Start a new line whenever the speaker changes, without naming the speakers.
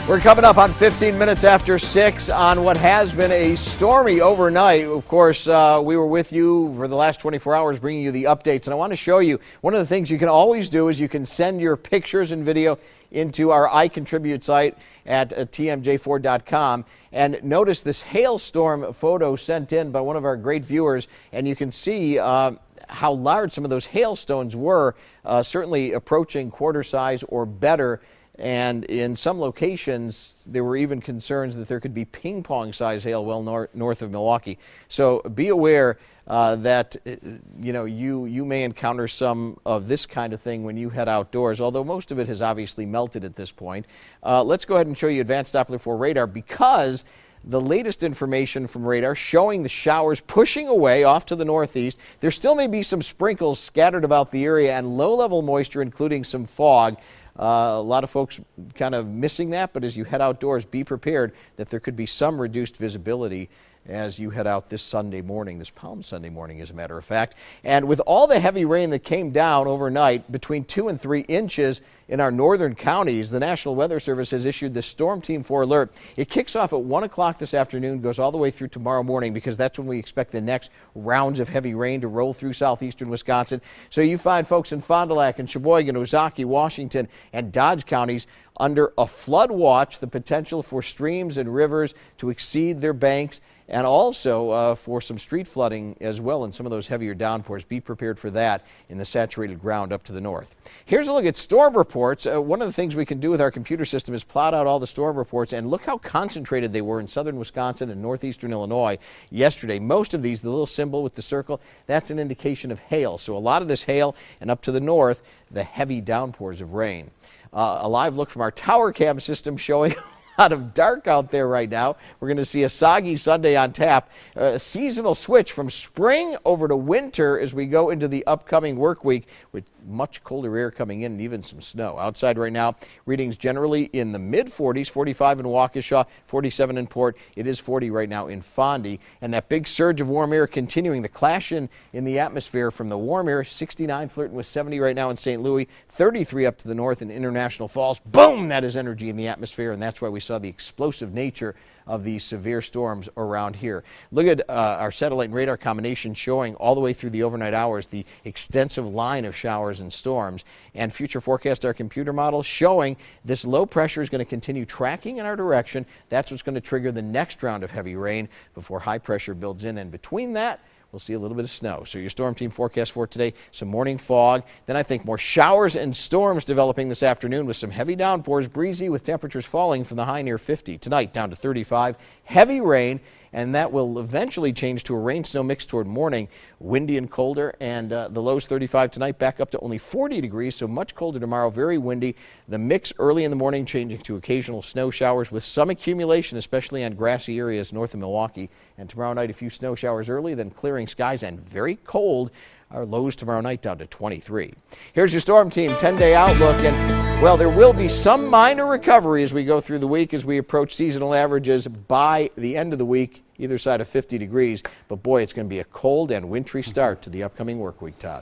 We're coming up on 15 minutes after 6 on what has been a stormy overnight. Of course, we were with you for the last 24 hours bringing you the updates. And I want to show you one of the things you can always do is you can send your pictures and video into our I Contribute site at TMJ4.com. And notice this hailstorm photo sent in by one of our great viewers. And you can see how large some of those hailstones were, certainly approaching quarter size or better. And in some locations, there were even concerns that there could be ping pong size hail well north of Milwaukee. So be aware that you may encounter some of this kind of thing when you head outdoors, although most of it has obviously melted at this point. Let's go ahead and show you advanced Doppler 4 radar, because the latest information from radar showing the showers pushing away off to the northeast. There still may be some sprinkles scattered about the area and low-level moisture, including some fog. A lot of folks kind of missing that, but as you head outdoors, be prepared that there could be some reduced visibility as you head out this Sunday morning, this Palm Sunday morning, as a matter of fact. And with all the heavy rain that came down overnight, between 2 and 3 inches in our northern counties, the National Weather Service has issued the Storm Team 4 alert. It kicks off at 1 o'clock this afternoon, goes all the way through tomorrow morning, because that's when we expect the next rounds of heavy rain to roll through southeastern Wisconsin. So you find folks in Fond du Lac and Sheboygan, Ozaukee, Washington, and Dodge counties under a flood watch, the potential for streams and rivers to exceed their banks, and also for some street flooding as well in some of those heavier downpours. Be prepared for that in the saturated ground up to the north. Here's a look at storm reports. One of the things we can do with our computer system is plot out all the storm reports, and look how concentrated they were in southern Wisconsin and northeastern Illinois yesterday. Most of these, the little symbol with the circle, that's an indication of hail. So a lot of this hail, and up to the north, the heavy downpours of rain. A live look from our tower cam system showing a lot of dark out there right now. We're going to see a soggy Sunday on tap, a seasonal switch from spring over to winter as we go into the upcoming work week, with much colder air coming in and even some snow. Outside right now, readings generally in the mid-40s, 45 in Waukesha, 47 in Port. It is 40 right now in Fondy. And that big surge of warm air continuing, the clash in the atmosphere from the warm air, 69 flirting with 70 right now in St. Louis, 33 up to the north in International Falls. Boom! That is energy in the atmosphere, and that's why we saw the explosive nature of these severe storms around here. Look at our satellite and radar combination showing all the way through the overnight hours the extensive line of showers and storms. And future forecast, our computer model showing this low pressure is going to continue tracking in our direction. That's what's going to trigger the next round of heavy rain before high pressure builds in. And between that, we'll see a little bit of snow. So your storm team forecast for today, some morning fog. Then I think more showers and storms developing this afternoon with some heavy downpours, breezy with temperatures falling from the high near 50. Tonight down to 35, heavy rain, and that will eventually change to a rain-snow mix toward morning. Windy and colder, and the lows 35 tonight, back up to only 40 degrees, so much colder tomorrow, very windy. The mix early in the morning changing to occasional snow showers with some accumulation, especially on grassy areas north of Milwaukee. And tomorrow night, a few snow showers early, then clearing skies and very cold. Our lows tomorrow night down to 23. Here's your storm team 10-day outlook, and well, there will be some minor recovery as we go through the week, as we approach seasonal averages by the end of the week, either side of 50 degrees. But boy, it's going to be a cold and wintry start to the upcoming work week, Todd.